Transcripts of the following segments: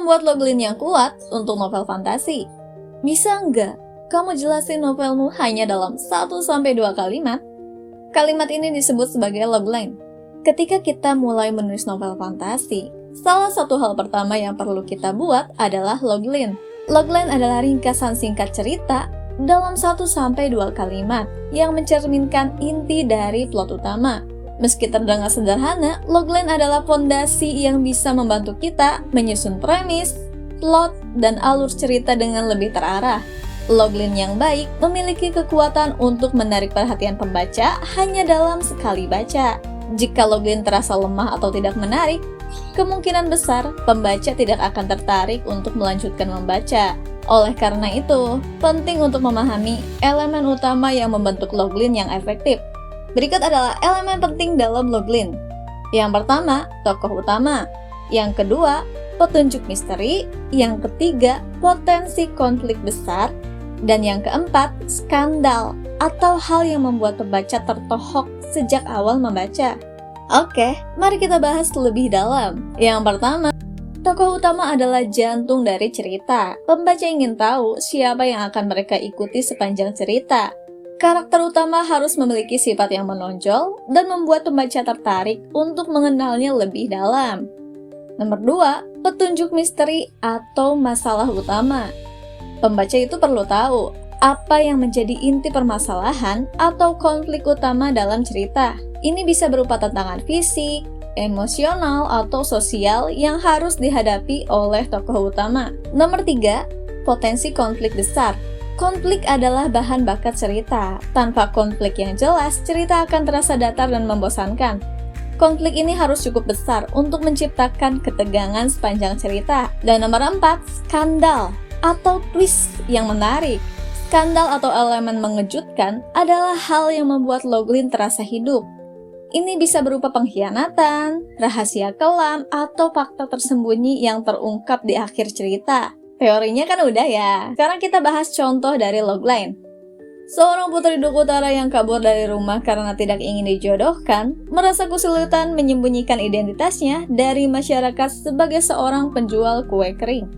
membuat logline yang kuat untuk novel fantasi? Bisa nggak kamu jelasin novelmu hanya dalam 1-2 kalimat? Kalimat ini disebut sebagai logline. Ketika kita mulai menulis novel fantasi, salah satu hal pertama yang perlu kita buat adalah logline. Logline adalah ringkasan singkat cerita dalam 1-2 kalimat yang mencerminkan inti dari plot utama. Meski terdengar sederhana, logline adalah fondasi yang bisa membantu kita menyusun premis, plot, dan alur cerita dengan lebih terarah. Logline yang baik memiliki kekuatan untuk menarik perhatian pembaca hanya dalam sekali baca. Jika logline terasa lemah atau tidak menarik, kemungkinan besar pembaca tidak akan tertarik untuk melanjutkan membaca. Oleh karena itu, penting untuk memahami elemen utama yang membentuk logline yang efektif. Berikut adalah elemen penting dalam logline. Yang pertama, tokoh utama. Yang kedua, petunjuk misteri. Yang ketiga, potensi konflik besar. Dan yang keempat, skandal atau hal yang membuat pembaca tertohok sejak awal membaca. Oke, mari kita bahas lebih dalam. Yang pertama, tokoh utama adalah jantung dari cerita. Pembaca ingin tahu siapa yang akan mereka ikuti sepanjang cerita. Karakter utama harus memiliki sifat yang menonjol dan membuat pembaca tertarik untuk mengenalnya lebih dalam. Nomor 2, petunjuk misteri atau masalah utama. Pembaca itu perlu tahu apa yang menjadi inti permasalahan atau konflik utama dalam cerita. Ini bisa berupa tantangan fisik, emosional, atau sosial yang harus dihadapi oleh tokoh utama. Nomor 3, potensi konflik besar. Konflik adalah bahan bakat cerita. Tanpa konflik yang jelas, cerita akan terasa datar dan membosankan. Konflik ini harus cukup besar untuk menciptakan ketegangan sepanjang cerita. Dan nomor 4, skandal atau twist yang menarik. Skandal atau elemen mengejutkan adalah hal yang membuat logline terasa hidup. Ini bisa berupa pengkhianatan, rahasia kelam, atau fakta tersembunyi yang terungkap di akhir cerita. Teorinya kan udah ya, sekarang kita bahas contoh dari logline. Seorang putri Duk Utara yang kabur dari rumah karena tidak ingin dijodohkan, merasa kesulitan menyembunyikan identitasnya dari masyarakat sebagai seorang penjual kue kering.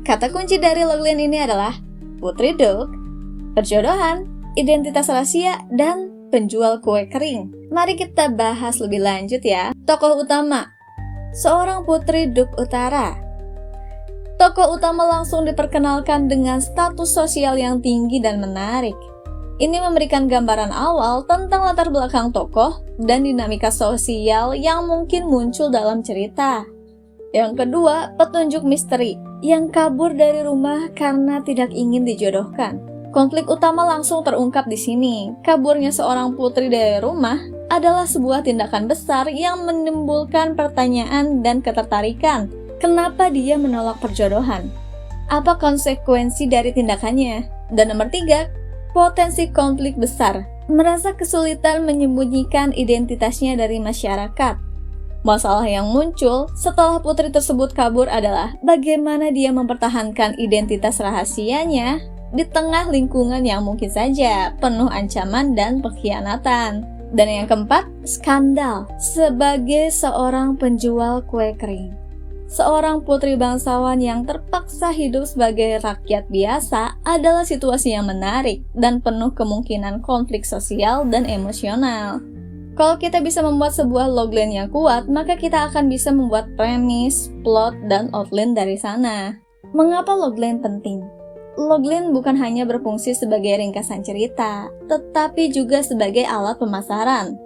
Kata kunci dari logline ini adalah Putri Duk, perjodohan, identitas rahasia, dan penjual kue kering. Mari kita bahas lebih lanjut ya. Tokoh utama, seorang putri Duk Utara. Tokoh utama langsung diperkenalkan dengan status sosial yang tinggi dan menarik. Ini memberikan gambaran awal tentang latar belakang tokoh dan dinamika sosial yang mungkin muncul dalam cerita. Yang kedua, petunjuk misteri yang kabur dari rumah karena tidak ingin dijodohkan. Konflik utama langsung terungkap di sini. Kaburnya seorang putri dari rumah adalah sebuah tindakan besar yang menimbulkan pertanyaan dan ketertarikan. Kenapa dia menolak perjodohan? Apa konsekuensi dari tindakannya? Dan nomor 3, potensi konflik besar. Merasa kesulitan menyembunyikan identitasnya dari masyarakat. Masalah yang muncul setelah putri tersebut kabur adalah bagaimana dia mempertahankan identitas rahasianya di tengah lingkungan yang mungkin saja penuh ancaman dan pengkhianatan. Dan yang keempat, skandal sebagai seorang penjual kue kering. Seorang putri bangsawan yang terpaksa hidup sebagai rakyat biasa adalah situasi yang menarik dan penuh kemungkinan konflik sosial dan emosional. Kalau kita bisa membuat sebuah logline yang kuat, maka kita akan bisa membuat premis, plot, dan outline dari sana. Mengapa logline penting? Logline bukan hanya berfungsi sebagai ringkasan cerita, tetapi juga sebagai alat pemasaran.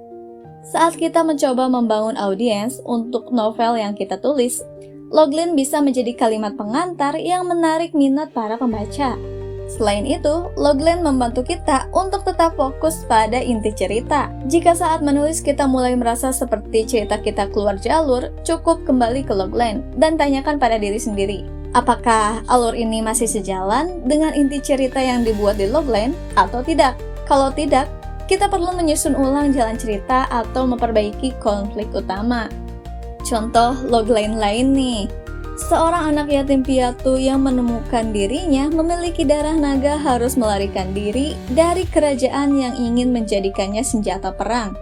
Saat kita mencoba membangun audiens untuk novel yang kita tulis, logline bisa menjadi kalimat pengantar yang menarik minat para pembaca. Selain itu, logline membantu kita untuk tetap fokus pada inti cerita. Jika saat menulis kita mulai merasa seperti cerita kita keluar jalur, cukup kembali ke logline dan tanyakan pada diri sendiri, apakah alur ini masih sejalan dengan inti cerita yang dibuat di logline atau tidak? Kalau tidak, kita perlu menyusun ulang jalan cerita atau memperbaiki konflik utama. Contoh logline lain nih. Seorang anak yatim piatu yang menemukan dirinya memiliki darah naga harus melarikan diri dari kerajaan yang ingin menjadikannya senjata perang.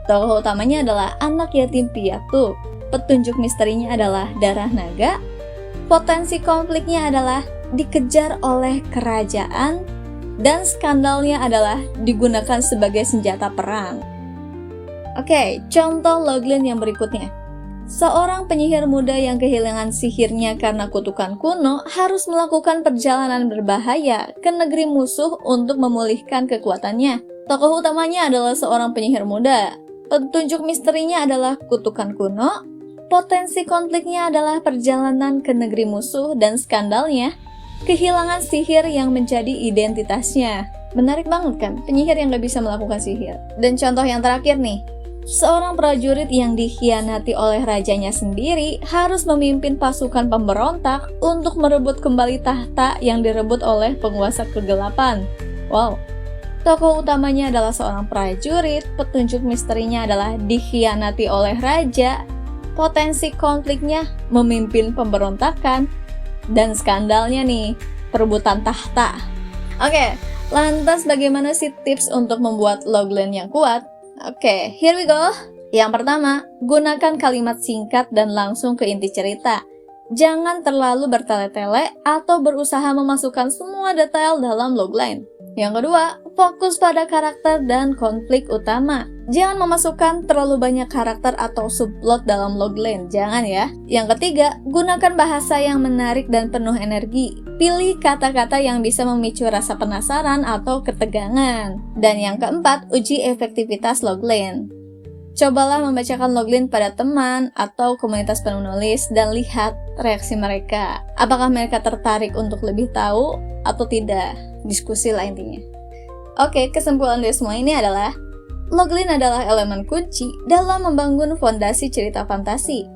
Tokoh utamanya adalah anak yatim piatu. Petunjuk misterinya adalah darah naga. Potensi konfliknya adalah dikejar oleh kerajaan, dan skandalnya adalah digunakan sebagai senjata perang. Oke, contoh logline yang berikutnya. Seorang penyihir muda yang kehilangan sihirnya karena kutukan kuno harus melakukan perjalanan berbahaya ke negeri musuh untuk memulihkan kekuatannya. Tokoh utamanya adalah seorang penyihir muda. Petunjuk misterinya adalah kutukan kuno. Potensi konfliknya adalah perjalanan ke negeri musuh, dan skandalnya kehilangan sihir yang menjadi identitasnya. Menarik banget kan, penyihir yang gak bisa melakukan sihir. Dan contoh yang terakhir nih, seorang prajurit yang dikhianati oleh rajanya sendiri harus memimpin pasukan pemberontak untuk merebut kembali tahta yang direbut oleh penguasa kegelapan. Wow. Tokoh utamanya adalah seorang prajurit, petunjuk misterinya adalah dikhianati oleh raja, potensi konfliknya memimpin pemberontakan, dan skandalnya nih, perebutan tahta. Oke, lantas bagaimana sih tips untuk membuat logline yang kuat? Oke, here we go. Yang pertama, gunakan kalimat singkat dan langsung ke inti cerita. Jangan terlalu bertele-tele atau berusaha memasukkan semua detail dalam logline. Yang kedua, fokus pada karakter dan konflik utama. Jangan memasukkan terlalu banyak karakter atau subplot dalam logline, jangan ya. Yang ketiga, gunakan bahasa yang menarik dan penuh energi. Pilih kata-kata yang bisa memicu rasa penasaran atau ketegangan. Dan yang keempat, uji efektivitas logline. Cobalah membacakan logline pada teman atau komunitas penulis dan lihat reaksi mereka. Apakah mereka tertarik untuk lebih tahu atau tidak? Diskusi lah intinya. Oke, kesimpulan dari semua ini adalah logline adalah elemen kunci dalam membangun fondasi cerita fantasi.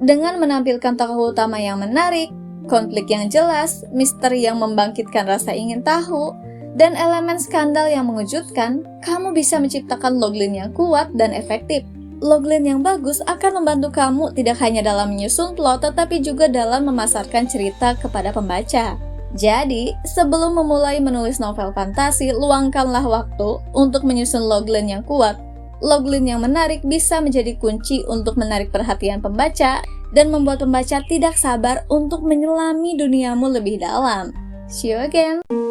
Dengan menampilkan tokoh utama yang menarik, konflik yang jelas, misteri yang membangkitkan rasa ingin tahu, dan elemen skandal yang mengejutkan, kamu bisa menciptakan logline yang kuat dan efektif. Logline yang bagus akan membantu kamu tidak hanya dalam menyusun plot, tetapi juga dalam memasarkan cerita kepada pembaca. Jadi, sebelum memulai menulis novel fantasi, luangkanlah waktu untuk menyusun logline yang kuat. Logline yang menarik bisa menjadi kunci untuk menarik perhatian pembaca dan membuat pembaca tidak sabar untuk menyelami duniamu lebih dalam. See you again!